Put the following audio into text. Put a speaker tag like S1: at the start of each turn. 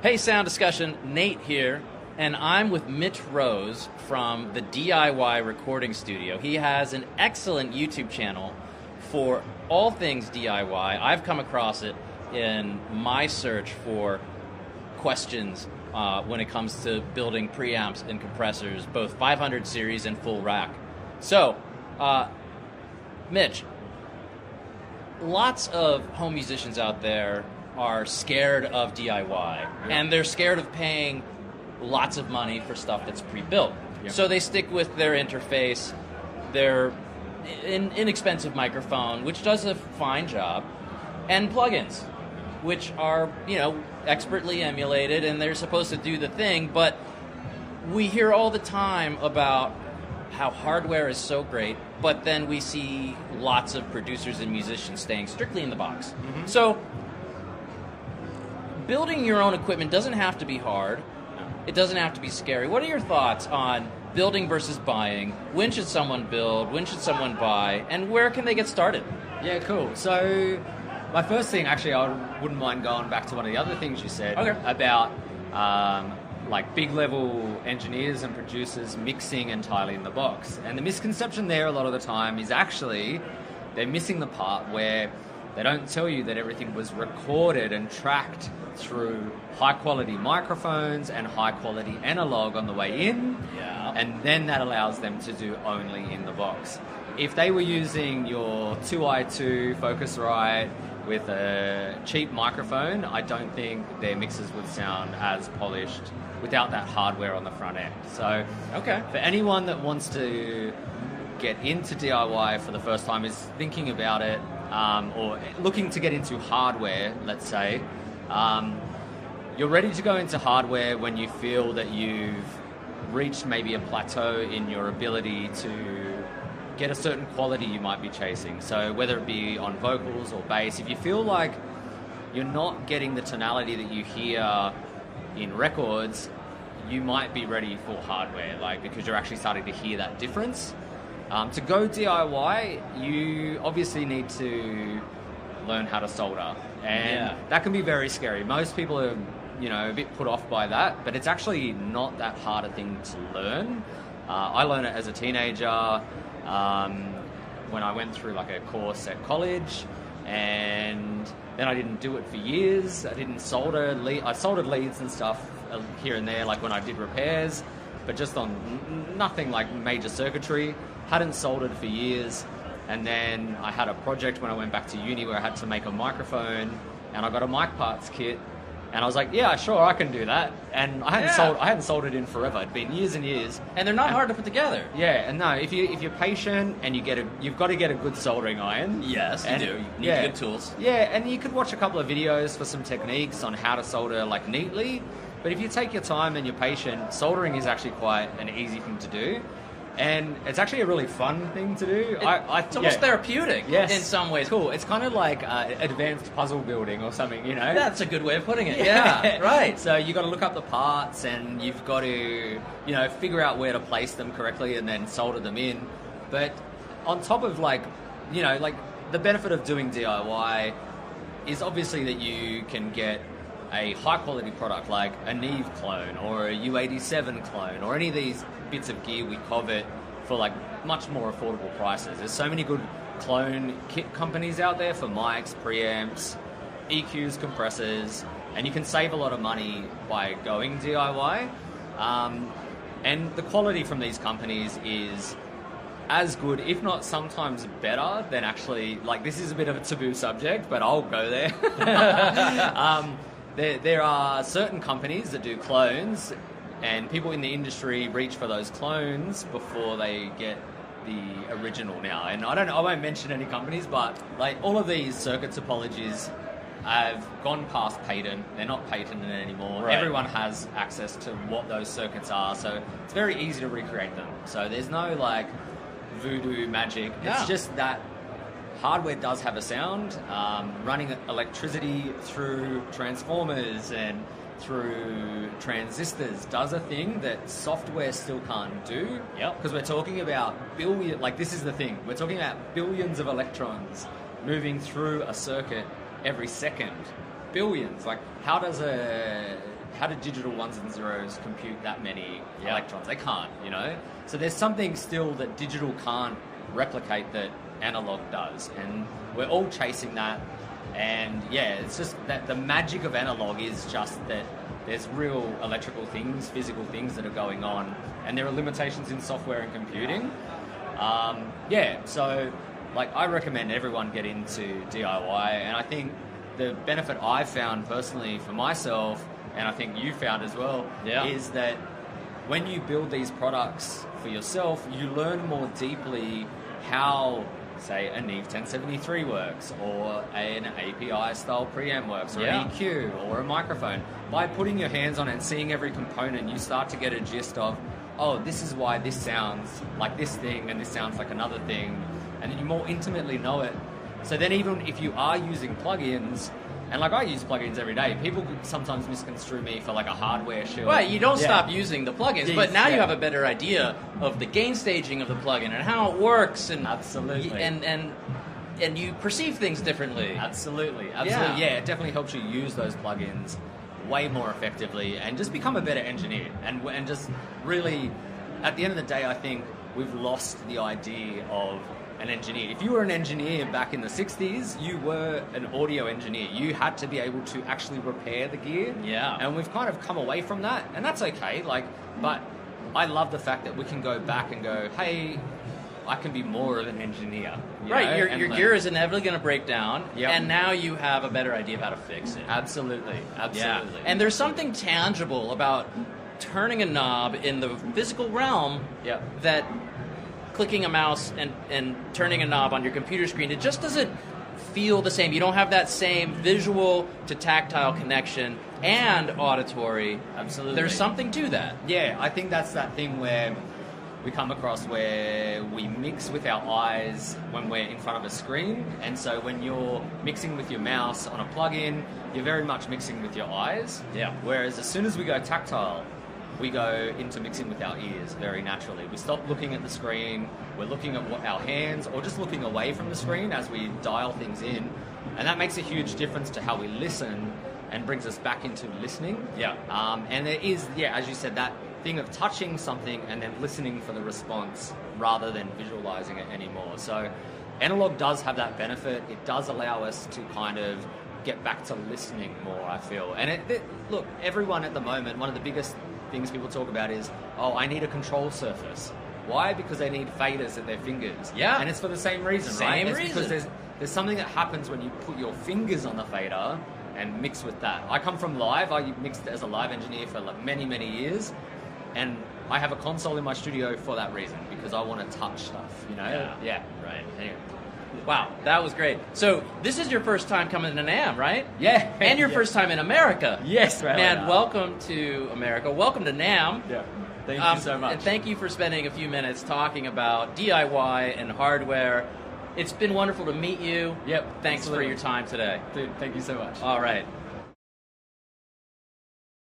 S1: Hey, Sound Discussion, Nate here, and I'm with Mitch Rose from the DIY Recording Studio. He has an excellent YouTube channel for all things DIY. I've come across it in my search for questions when it comes to building preamps and compressors, both 500 series and full rack. So, Mitch, lots of home musicians out there are scared of DIY, and they're scared of paying lots of money for stuff that's pre-built.
S2: Yep.
S1: So they stick with their interface, their inexpensive microphone, which does a fine job, and plugins, which are, expertly emulated, and they're supposed to do the thing, but we hear all the time about how hardware is so great, but then we see lots of producers and musicians staying strictly in the box.
S2: Mm-hmm.
S1: So building your own equipment doesn't have to be hard. It doesn't have to be scary. What are your thoughts on building versus buying? When should someone build? When should someone buy? And where can they get started?
S2: Yeah, cool. So my first thing, actually, I wouldn't mind going back to one of the other things you said about like big level engineers and producers mixing entirely in the box. And the misconception there a lot of the time is actually they're missing the part where they don't tell you that everything was recorded and tracked through high quality microphones and high quality analog on the way in, and then that allows them to do only in the box. If they were using your 2i2 Focusrite with a cheap microphone, I don't think their mixes would sound as polished without that hardware on the front end. So for anyone that wants to get into DIY for the first time, is thinking about it, or looking to get into hardware, let's say, you're ready to go into hardware when you feel that you've reached maybe a plateau in your ability to get a certain quality you might be chasing. So whether it be on vocals or bass, if you feel like you're not getting the tonality that you hear in records, you might be ready for hardware, because you're actually starting to hear that difference. To go DIY, you obviously need to learn how to solder, and that can be very scary. Most people are, a bit put off by that, but it's actually not that hard a thing to learn. I learned it as a teenager when I went through a course at college, and then I didn't do it for years. I didn't solder. I soldered leads and stuff here and there, when I did repairs, but just on nothing like major circuitry. Hadn't soldered for years, and then I had a project when I went back to uni where I had to make a microphone, and I got a mic parts kit, and I was like, yeah, sure, I can do that. And I hadn't soldered in forever. It'd been years and years,
S1: and they're not hard to put together.
S2: Yeah, and no, if you're patient and you've got to get a good soldering iron.
S1: Yes, you do. You need good tools.
S2: Yeah, and you could watch a couple of videos for some techniques on how to solder neatly. But if you take your time and you're patient, soldering is actually quite an easy thing to do. And it's actually a really fun thing to do.
S1: It's almost therapeutic in some ways.
S2: Cool. It's kind of like advanced puzzle building or something,
S1: That's a good way of putting it. Yeah, right.
S2: So you've got to look up the parts, and you've got to, figure out where to place them correctly and then solder them in. But on top of the benefit of doing DIY is obviously that you can get a high quality product like a Neve clone or a U87 clone or any of these bits of gear we covet for much more affordable prices. There's so many good clone kit companies out there for mics, preamps, EQs, compressors, and you can save a lot of money by going DIY. And the quality from these companies is as good, if not sometimes better than actually, this is a bit of a taboo subject, but I'll go there. There are certain companies that do clones, and people in the industry reach for those clones before they get the original now. And I won't mention any companies, but all of these circuit topologies have gone past patent. They're not patented anymore. Right. Everyone has access to what those circuits are, so it's very easy to recreate them. So there's no voodoo magic. It's just that hardware does have a sound. Running electricity through transformers and through transistors does a thing that software still can't do. Because we're talking about this is the thing. We're talking about billions of electrons moving through a circuit every second. Billions. How how do digital ones and zeros compute that many electrons? They can't, So there's something still that digital can't replicate that analog does, and we're all chasing that. And it's just that the magic of analog is just that there's real electrical things, physical things that are going on, and there are limitations in software and computing. So like I recommend everyone get into DIY, and I think the benefit I've found personally for myself, and I think you found as well, is that when you build these products for yourself, you learn more deeply how, say, a Neve 1073 works, or an API-style preamp works, or an EQ, or a microphone. By putting your hands on it and seeing every component, you start to get a gist of, oh, this is why this sounds like this thing, and this sounds like another thing, and then you more intimately know it. So then even if you are using plugins, and like I use plugins every day, people sometimes misconstrue me for like a hardware shill.
S1: Right, you don't stop using the plugins, but now you have a better idea of the gain staging of the plugin and how it works, and
S2: absolutely,
S1: and you perceive things differently.
S2: Absolutely. Yeah, it definitely helps you use those plugins way more effectively and just become a better engineer. And just really, at the end of the day, I think we've lost the idea of an engineer. If you were an engineer back in the 60s, you were an audio engineer. You had to be able to actually repair the gear.
S1: Yeah.
S2: And we've kind of come away from that, and that's okay. But I love the fact that we can go back and go, hey, I can be more of an engineer.
S1: Right, your gear is inevitably going to break down, and now you have a better idea of how to fix it.
S2: Absolutely.
S1: Yeah. And there's something tangible about turning a knob in the physical realm that clicking a mouse and turning a knob on your computer screen, it just doesn't feel the same. You don't have that same visual to tactile connection and auditory.
S2: Absolutely.
S1: There's something to that.
S2: Yeah, I think that's that thing where we come across where we mix with our eyes when we're in front of a screen, and so when you're mixing with your mouse on a plug-in, you're very much mixing with your eyes.
S1: Yeah.
S2: Whereas as soon as we go tactile, we go into mixing with our ears very naturally. We stop looking at the screen, we're looking at our hands, or just looking away from the screen as we dial things in, and that makes a huge difference to how we listen and brings us back into listening.
S1: Yeah.
S2: And there is, as you said, that thing of touching something and then listening for the response rather than visualizing it anymore. So analog does have that benefit. It does allow us to kind of get back to listening more, I feel. And look, everyone at the moment, one of the biggest things people talk about is, oh, I need a control surface. Why? Because they need faders at their fingers.
S1: Yeah.
S2: And it's for the same reason, right? It's because there's something that happens when you put your fingers on the fader and mix with that. I come from live. I mixed as a live engineer for many, many years. And I have a console in my studio for that reason, because I want to touch stuff,
S1: Yeah, right. Anyway. Wow, that was great. So this is your first time coming to NAMM, right?
S2: Yeah.
S1: And your first time in America.
S2: Yes, right.
S1: Man, welcome to America. Welcome to NAMM.
S2: Yeah. Thank you so much.
S1: And thank you for spending a few minutes talking about DIY and hardware. It's been wonderful to meet you.
S2: Yep.
S1: Thanks for your time today.
S2: Dude, thank you so much.
S1: All right.